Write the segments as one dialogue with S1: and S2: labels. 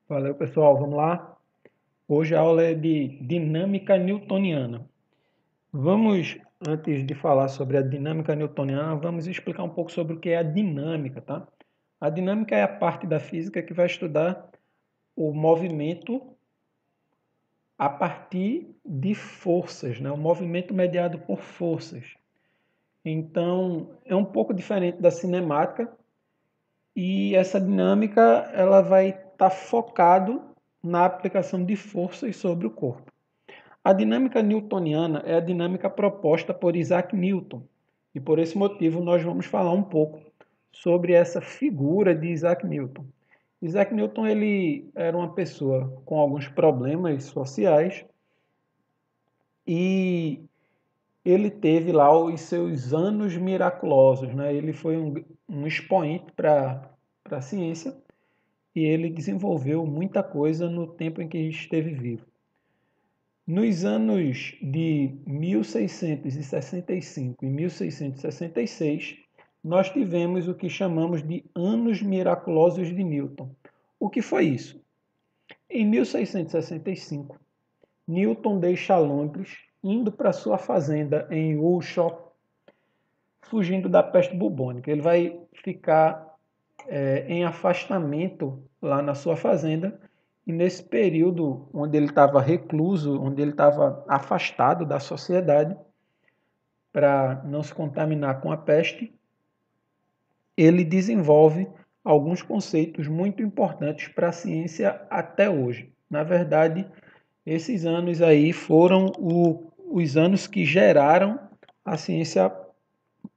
S1: Valeu, pessoal. Vamos lá. Hoje a aula é de dinâmica newtoniana. Antes de falar sobre a dinâmica newtoniana, vamos explicar um pouco sobre o que é a dinâmica, tá? A dinâmica é a parte da física que vai estudar o movimento a partir de forças, né? O movimento mediado por forças. Então, é um pouco diferente da cinemática, e essa dinâmica ela vai estar focado na aplicação de forças sobre o corpo. A dinâmica newtoniana é a dinâmica proposta por Isaac Newton, e por esse motivo nós vamos falar um pouco sobre essa figura de Isaac Newton. Isaac Newton ele era uma pessoa com alguns problemas sociais e ele teve lá os seus anos miraculosos, né? Ele foi um expoente para a ciência e ele desenvolveu muita coisa no tempo em que esteve vivo. Nos anos de 1665 e 1666, nós tivemos o que chamamos de Anos Miraculosos de Newton. O que foi isso? Em 1665, Newton deixa Londres, indo para sua fazenda em Woolshaw, fugindo da peste bubônica. Ele vai ficar em afastamento lá na sua fazenda, e nesse período onde ele estava recluso, onde ele estava afastado da sociedade, para não se contaminar com a peste, ele desenvolve alguns conceitos muito importantes para a ciência até hoje. Na verdade, esses anos aí foram os anos que geraram a ciência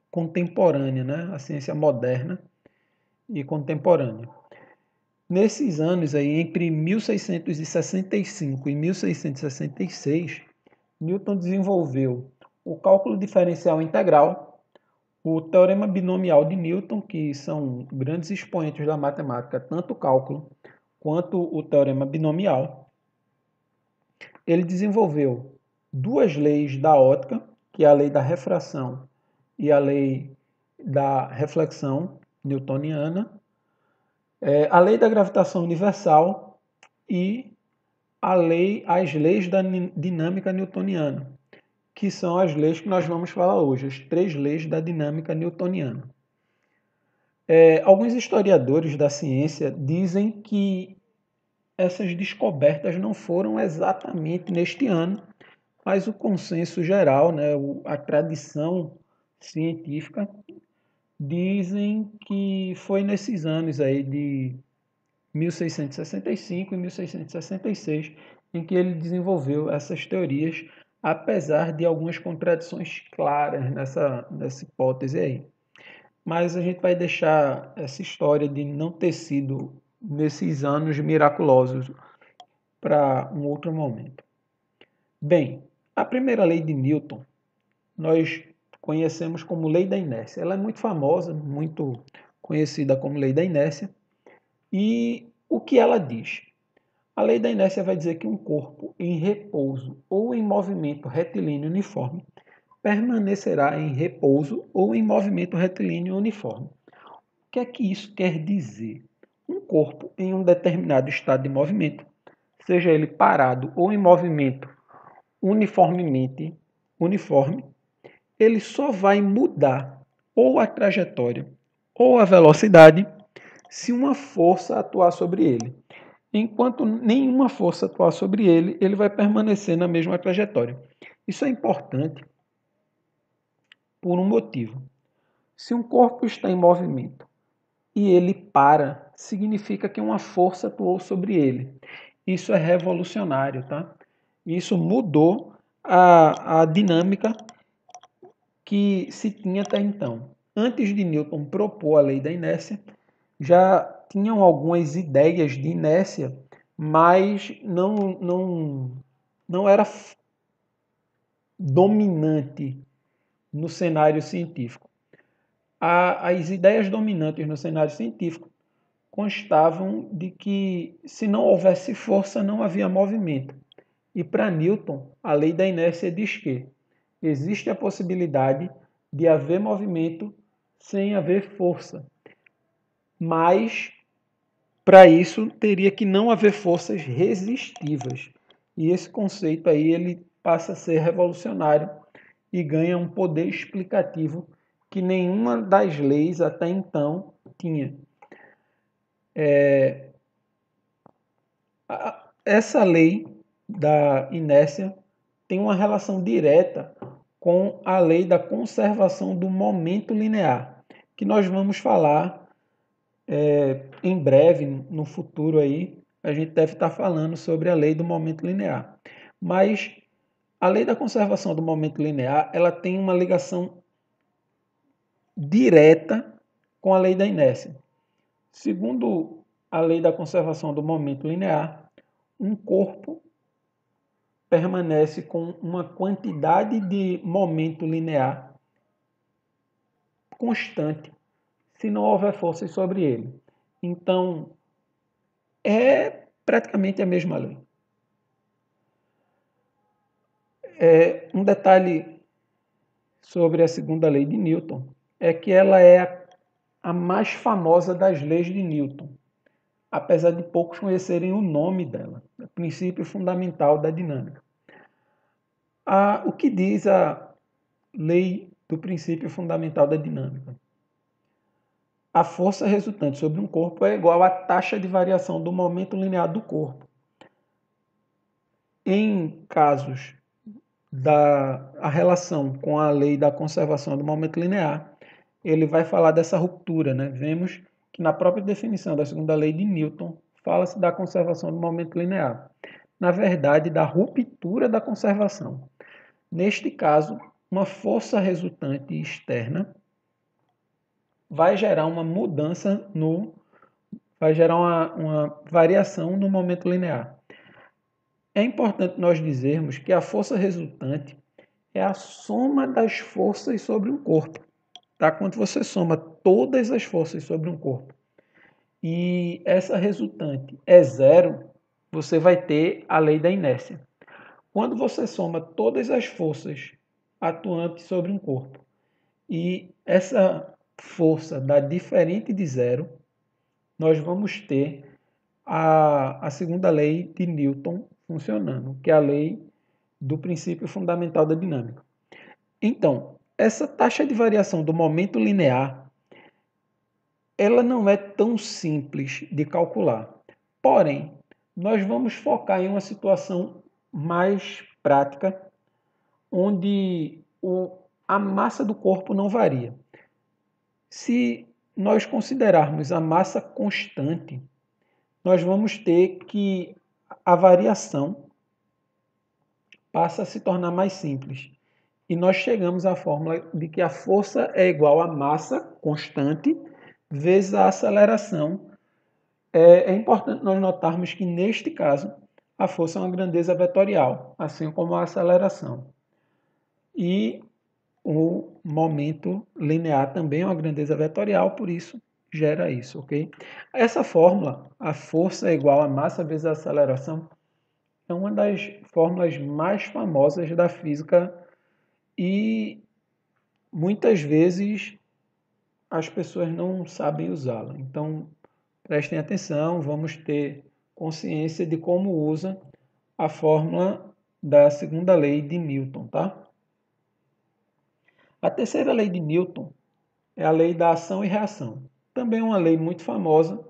S1: contemporânea, né? A ciência moderna e contemporânea. Nesses anos aí, entre 1665 e 1666, Newton desenvolveu o cálculo diferencial integral, o teorema binomial de Newton, que são grandes expoentes da matemática, tanto o cálculo quanto o teorema binomial. Ele desenvolveu duas leis da ótica, que é a lei da refração e a lei da reflexão newtoniana, a lei da gravitação universal e as leis da dinâmica newtoniana, que são as leis que nós vamos falar hoje, as três leis da dinâmica newtoniana. Alguns historiadores da ciência dizem que essas descobertas não foram exatamente neste ano, mas o consenso geral, né, a tradição científica, dizem que foi nesses anos aí de 1665 e 1666 em que ele desenvolveu essas teorias, apesar de algumas contradições claras nessa hipótese aí. Mas a gente vai deixar essa história de não ter sido nesses anos miraculosos para um outro momento. Bem, a primeira lei de Newton nós conhecemos como lei da inércia. Ela é muito famosa, muito conhecida como lei da inércia. E o que ela diz? A lei da inércia vai dizer que um corpo em repouso ou em movimento retilíneo uniforme permanecerá em repouso ou em movimento retilíneo uniforme. O que é que isso quer dizer? Um corpo em um determinado estado de movimento, seja ele parado ou em movimento uniforme, ele só vai mudar ou a trajetória ou a velocidade se uma força atuar sobre ele. Enquanto nenhuma força atuar sobre ele, ele vai permanecer na mesma trajetória. Isso é importante por um motivo. Se um corpo está em movimento e ele para, significa que uma força atuou sobre ele. Isso é revolucionário, tá? Isso mudou a dinâmica que se tinha até então. Antes de Newton propor a lei da inércia, já tinham algumas ideias de inércia, mas não era dominante no cenário científico. As ideias dominantes no cenário científico constavam de que se não houvesse força, não havia movimento. E para Newton, a lei da inércia diz que existe a possibilidade de haver movimento sem haver força. Mas Para isso, teria que não haver forças resistivas. E esse conceito aí ele passa a ser revolucionário e ganha um poder explicativo que nenhuma das leis até então tinha. Essa lei da inércia tem uma relação direta com a lei da conservação do momento linear, que nós vamos falar em breve, no futuro aí, a gente deve estar falando sobre a lei do momento linear. Mas a lei da conservação do momento linear, ela tem uma ligação direta com a lei da inércia. Segundo a lei da conservação do momento linear, um corpo permanece com uma quantidade de momento linear constante se não houver forças sobre ele. Então, é praticamente a mesma lei. Um detalhe sobre a segunda lei de Newton é que ela é a mais famosa das leis de Newton, apesar de poucos conhecerem o nome dela, o princípio fundamental da dinâmica. O que diz a lei do princípio fundamental da dinâmica? A força resultante sobre um corpo é igual à taxa de variação do momento linear do corpo. Em casos da relação com a lei da conservação do momento linear, ele vai falar dessa ruptura, né? Vemos que na própria definição da segunda lei de Newton fala-se da conservação do momento linear. Na verdade, da ruptura da conservação. Neste caso, uma força resultante externa vai gerar uma mudança vai gerar uma variação no momento linear. É importante nós dizermos que a força resultante é a soma das forças sobre um corpo. Tá? Quando você soma todas as forças sobre um corpo e essa resultante é zero, você vai ter a lei da inércia. Quando você soma todas as forças atuantes sobre um corpo e essa força dá diferente de zero, nós vamos ter a segunda lei de Newton funcionando, que é a lei do princípio fundamental da dinâmica. Então, essa taxa de variação do momento linear, ela não é tão simples de calcular. Porém, nós vamos focar em uma situação mais prática, onde a massa do corpo não varia. Se nós considerarmos a massa constante, nós vamos ter que a variação passa a se tornar mais simples. E nós chegamos à fórmula de que a força é igual à massa constante vezes a aceleração. É importante nós notarmos que, neste caso, a força é uma grandeza vetorial, assim como a aceleração. E o momento linear também é uma grandeza vetorial, por isso gera isso, ok? Essa fórmula, a força é igual a massa vezes a aceleração, é uma das fórmulas mais famosas da física e muitas vezes as pessoas não sabem usá-la. Então, prestem atenção, vamos ter consciência de como usa a fórmula da segunda lei de Newton, tá? A terceira lei de Newton é a lei da ação e reação. Também é uma lei muito famosa,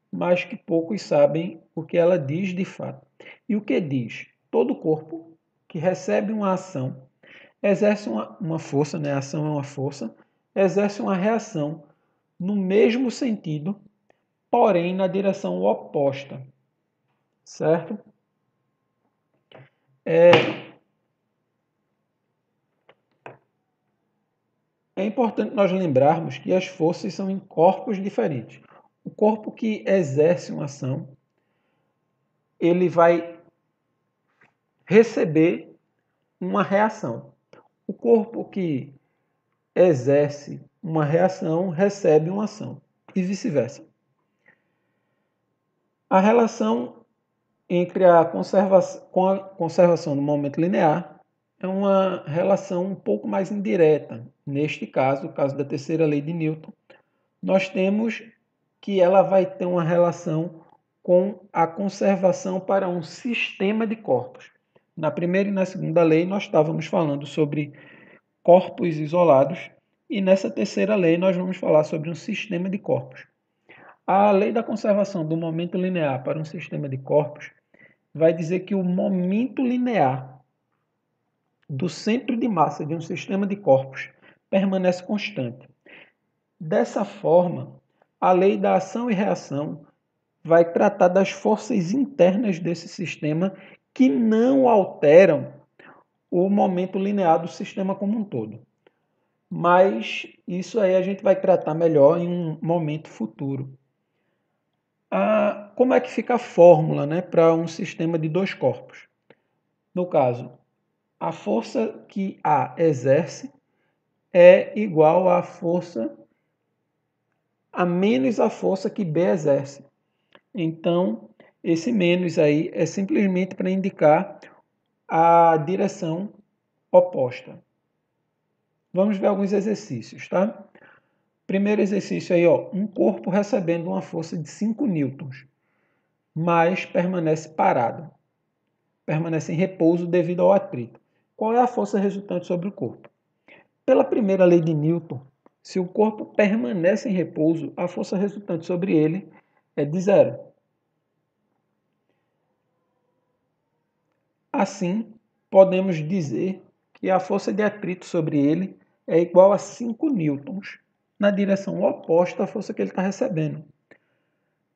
S1: mas que poucos sabem o que ela diz de fato. E o que diz? Todo corpo que recebe uma ação exerce uma força, né? A ação é uma força, exerce uma reação no mesmo sentido, porém na direção oposta, certo? É importante nós lembrarmos que as forças são em corpos diferentes. O corpo que exerce uma ação, ele vai receber uma reação. O corpo que exerce uma reação recebe uma ação e vice-versa. A relação entre a conservação do momento linear é uma relação um pouco mais indireta. Neste caso, o caso da terceira lei de Newton, nós temos que ela vai ter uma relação com a conservação para um sistema de corpos. Na primeira e na segunda lei, nós estávamos falando sobre corpos isolados, e nessa terceira lei, nós vamos falar sobre um sistema de corpos. A lei da conservação do momento linear para um sistema de corpos vai dizer que o momento linear do centro de massa de um sistema de corpos permanece constante. Dessa forma, a lei da ação e reação vai tratar das forças internas desse sistema que não alteram o momento linear do sistema como um todo. Mas isso aí a gente vai tratar melhor em um momento futuro. Como é que fica a fórmula, né, para um sistema de dois corpos? No caso, a força que A exerce é igual à força a menos a força que B exerce. Então, esse menos aí é simplesmente para indicar a direção oposta. Vamos ver alguns exercícios, tá? Primeiro exercício aí, ó, um corpo recebendo uma força de 5 newtons, mas permanece parado, permanece em repouso devido ao atrito. Qual é a força resultante sobre o corpo? Pela primeira lei de Newton, se o corpo permanece em repouso, a força resultante sobre ele é de zero. Assim, podemos dizer que a força de atrito sobre ele é igual a 5 newtons, na direção oposta à força que ele está recebendo,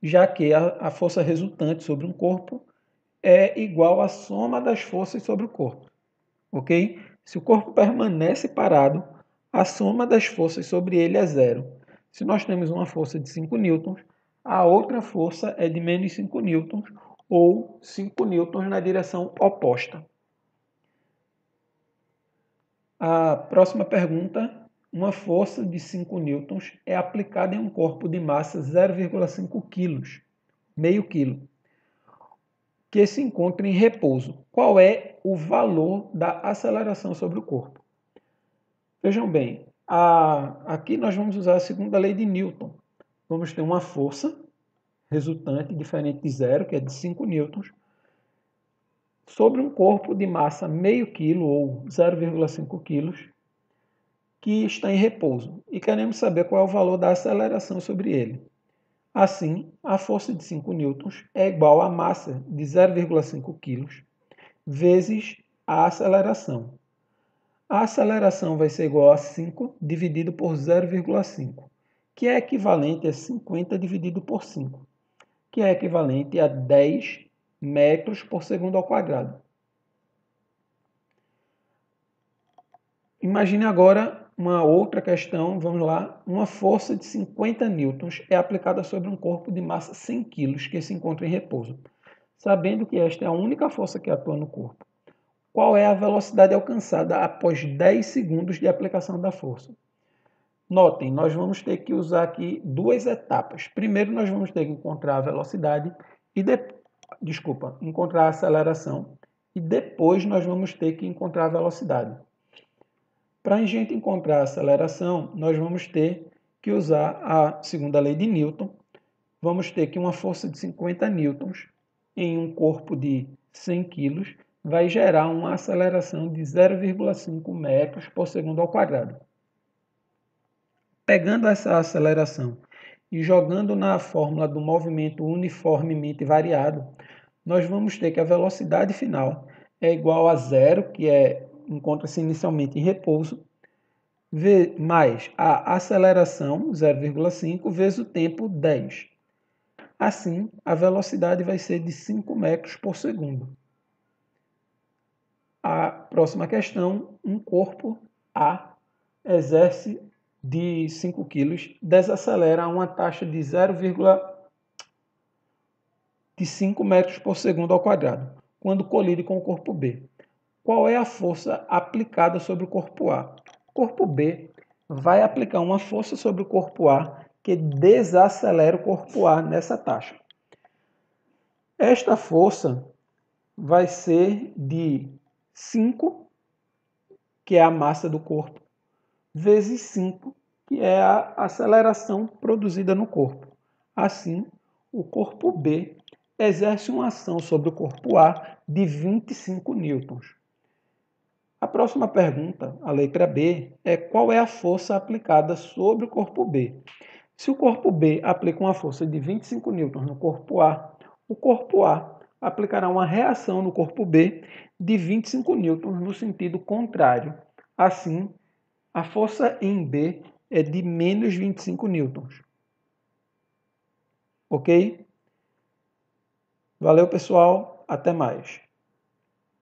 S1: já que a força resultante sobre um corpo é igual à soma das forças sobre o corpo, ok? Se o corpo permanece parado, a soma das forças sobre ele é zero. Se nós temos uma força de 5 newtons, a outra força é de menos 5 newtons, ou 5 newtons na direção oposta. A próxima pergunta, uma força de 5 newtons é aplicada em um corpo de massa 0,5 kg, meio quilo, que se encontra em repouso. Qual é o valor da aceleração sobre o corpo? Vejam bem, aqui nós vamos usar a segunda lei de Newton. Vamos ter uma força resultante diferente de zero, que é de 5 newtons, sobre um corpo de massa meio quilo ou 0,5 quilos, que está em repouso, e queremos saber qual é o valor da aceleração sobre ele. Assim, a força de 5 newtons é igual à massa de 0,5 kg vezes a aceleração. A aceleração vai ser igual a 5 dividido por 0,5, que é equivalente a 50 dividido por 5, que é equivalente a 10 metros por segundo ao quadrado. Imagine agora uma outra questão, vamos lá. Uma força de 50 newtons é aplicada sobre um corpo de massa 100 kg que se encontra em repouso, sabendo que esta é a única força que atua no corpo. Qual é a velocidade alcançada após 10 segundos de aplicação da força? Notem, nós vamos ter que usar aqui duas etapas. Primeiro, nós vamos ter que encontrar a velocidade e encontrar a aceleração, e depois nós vamos ter que encontrar a velocidade. Para a gente encontrar a aceleração, nós vamos ter que usar a segunda lei de Newton. Vamos ter que uma força de 50 newtons em um corpo de 100 kg vai gerar uma aceleração de 0,5 metros por segundo ao quadrado. Pegando essa aceleração e jogando na fórmula do movimento uniformemente variado, nós vamos ter que a velocidade final é igual a zero, que encontra-se inicialmente em repouso, mais a aceleração, 0,5, vezes o tempo, 10. Assim, a velocidade vai ser de 5 metros por segundo. A próxima questão, um corpo A exerce de 5 kg, desacelera a uma taxa de 0,5 metros por segundo ao quadrado, quando colide com o corpo B. Qual é a força aplicada sobre o corpo A? O corpo B vai aplicar uma força sobre o corpo A que desacelera o corpo A nessa taxa. Esta força vai ser de 5, que é a massa do corpo, vezes 5, que é a aceleração produzida no corpo. Assim, o corpo B exerce uma ação sobre o corpo A de 25 newtons. A próxima pergunta, a letra B, é qual é a força aplicada sobre o corpo B. Se o corpo B aplica uma força de 25 newtons no corpo A, o corpo A aplicará uma reação no corpo B de 25 newtons no sentido contrário. Assim, a força em B é de menos 25 newtons. Ok? Valeu, pessoal. Até mais.